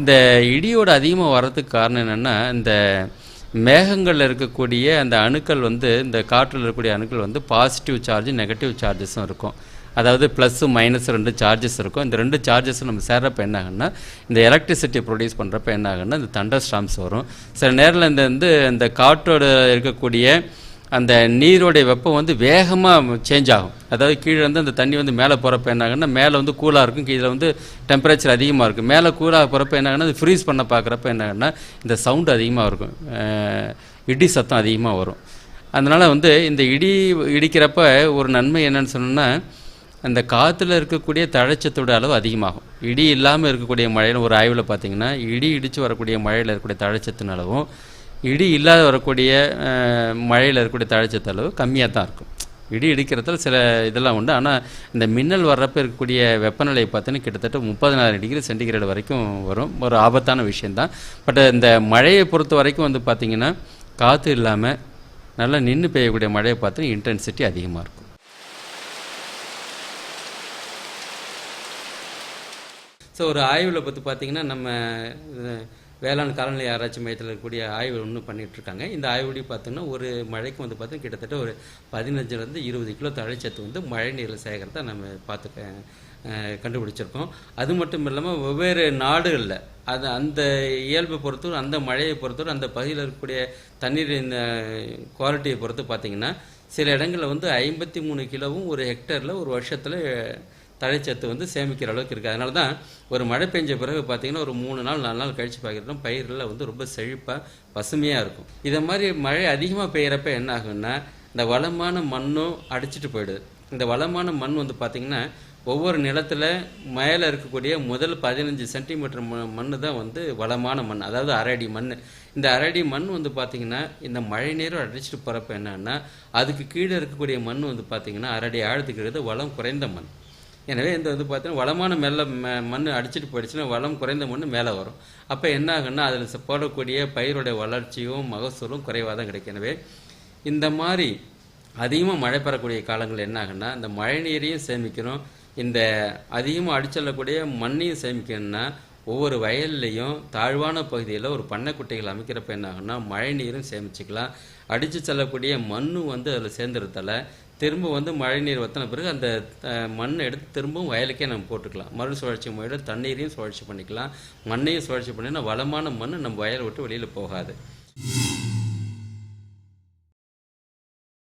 இந்த இடியோட அதிகமாக வர்றதுக்கு காரணம் என்னென்னா, இந்த மேகங்களில் இருக்கக்கூடிய அந்த அணுக்கள் வந்து, இந்த காற்றில் இருக்கக்கூடிய அணுக்கள் வந்து பாசிட்டிவ் சார்ஜ், நெகட்டிவ் சார்ஜஸும் இருக்கும். அதாவது ப்ளஸ்ஸு மைனஸ் 2 சார்ஜஸ் இருக்கும். இந்த 2 சார்ஜஸும் நம்ம சேர்றப்ப என்ன ஆகுன்னா, இந்த எலக்ட்ரிசிட்டி ப்ரொடியூஸ் பண்ணுறப்ப என்ன ஆகுன்னா, இந்த தண்டர் ஸ்டார்ம்ஸ் வரும். சில நேரில் இந்த காற்றோட இருக்கக்கூடிய அந்த நீரோடைய வெப்பம் வந்து வேகமாக சேஞ்ச் ஆகும். அதாவது கீழே வந்து அந்த தண்ணி வந்து மேலே போகிறப்ப என்ன ஆகுன்னா, மேலே வந்து கூலாக இருக்கும், கீழே வந்து டெம்பரேச்சர் அதிகமாக இருக்கும். மேலே கூலாக போகிறப்ப என்ன ஆகுன்னா, அது ஃப்ரீஸ் பண்ண பார்க்குறப்ப என்ன ஆகுன்னா, இந்த சவுண்டு அதிகமாக இருக்கும், இடி சத்தம் அதிகமாக வரும். அதனால் வந்து இந்த இடிக்கிறப்ப ஒரு நன்மை என்னன்னு சொன்னோன்னா, அந்த காற்றுல இருக்கக்கூடிய தழைச்சத்தோட அளவு அதிகமாகும். இடி இல்லாமல் இருக்கக்கூடிய மழையில் ஒரு ஆய்வில் பார்த்திங்கன்னா, இடி இடித்து வரக்கூடிய மழையில் இருக்கக்கூடிய தழைச்சத்தின் அளவும் இடி இல்லாத வரக்கூடிய மழையில் இருக்கக்கூடிய தழைச்சத்து அளவு கம்மியாக தான் இருக்கும். இடி இடிக்கிறதுல சில இதெல்லாம் உண்டு. ஆனால் இந்த மின்னல் வர்றப்போ இருக்கக்கூடிய வெப்பநிலையை பார்த்தீங்கன்னா கிட்டத்தட்ட 30,000 டிகிரி சென்டிகிரேடு வரைக்கும் வரும். ஒரு ஆபத்தான விஷயந்தான். பட் இந்த மழையை பொறுத்த வரைக்கும் வந்து பார்த்திங்கன்னா, காற்று இல்லாமல் நல்லா நின்று பெய்யக்கூடிய மழையை பார்த்தீங்கன்னா இன்டென்சிட்டி அதிகமாக இருக்கும். ஸோ ஒரு ஆய்வில் பற்றி பார்த்திங்கன்னா, நம்ம வேளாண் காலநிலை ஆராய்ச்சி மையத்தில் இருக்கக்கூடிய ஆய்வு ஒன்று பண்ணிகிட்ருக்காங்க. இந்த ஆய்வுடி பார்த்தோன்னா ஒரு மழைக்கு வந்து பார்த்தீங்கன்னா கிட்டத்தட்ட ஒரு 15 to 20 கிலோ தழைச்சத்து வந்து மழை நீரில் சேகரத்தை நம்ம கண்டுபிடிச்சிருக்கோம். அது மட்டும் இல்லாமல் வெவ்வேறு நாடுகளில் அந்த இயல்பை பொறுத்தவரை, அந்த மழையை பொறுத்தவரை, அந்த பகுதியில் இருக்கக்கூடிய தண்ணீரின் குவாலிட்டியை பொறுத்து பார்த்திங்கன்னா, சில இடங்களில் வந்து 53 கிலோவும் ஒரு ஹெக்டரில் ஒரு வருஷத்தில் தழைச்சத்து வந்து சேமிக்கிற அளவுக்கு இருக்குது. அதனால தான் ஒரு மழை பெஞ்ச பிறகு பார்த்திங்கன்னா ஒரு 3 நாள் 4 நாள் கழித்து பார்க்குறோம், பயிரில் வந்து ரொம்ப செழிப்பாக பசுமையாக இருக்கும். இதை மாதிரி மழை அதிகமாக பெய்கிறப்ப என்ன ஆகுன்னா, இந்த வளமான மண்ணும் அடிச்சிட்டு போயிடுது. இந்த வளமான மண் வந்து பார்த்திங்கன்னா, ஒவ்வொரு நிலத்தில் மேலே இருக்கக்கூடிய முதல் 15 சென்டிமீட்டர் மண் தான் வந்து வளமான மண், அதாவது அரடி மண். இந்த அரடி மண் வந்து பார்த்திங்கன்னா, இந்த மழை நீரும் அடிச்சிட்டு போகிறப்ப என்னன்னா, அதுக்கு கீழே இருக்கக்கூடிய மண் வந்து பார்த்திங்கன்னா அரடி ஆழத்துக்கு இருக்கிறது வளம் குறைந்த மண். எனவே இந்த வந்து பார்த்தீங்கன்னா வளமான மண் அடிச்சுட்டு போயிடுச்சுன்னா வளம் குறைந்த மண் மேலே வரும். அப்போ என்ன ஆகுன்னா, அதில் போடக்கூடிய பயிருடைய வளர்ச்சியும் மகசூலும் குறைவாக தான் கிடைக்கும். எனவே இந்த மாதிரி அதிகமாக மழை பெறக்கூடிய காலங்கள் என்ன ஆகுன்னா, இந்த மழை நீரையும் சேமிக்கணும், இந்த அதிகமாக அடிச்செல்லக்கூடிய மண்ணையும் சேமிக்கணும்னா, ஒவ்வொரு வயல்லையும் தாழ்வான பகுதியில் ஒரு பண்ணைக்குட்டைகள் அமைக்கிறப்ப என்ன ஆகுன்னா, மழை நீரும் சேமிச்சுக்கலாம். அடித்து செல்லக்கூடிய மண்ணும் வந்து அதில் சேர்ந்துருத்தால திரும்ப வந்து மழை நீர் வற்றின பிறகு அந்த மண்ணை எடுத்து திரும்பவும் வயலுக்கே நம்ம போட்டுக்கலாம். மறுசுழற்சி முறையில் தண்ணீரையும் சுழற்சி பண்ணிக்கலாம், மண்ணையும் சுழற்சி பண்ணினா வளமான மண் நம்ம வயலை விட்டு வெளியில் போகாது.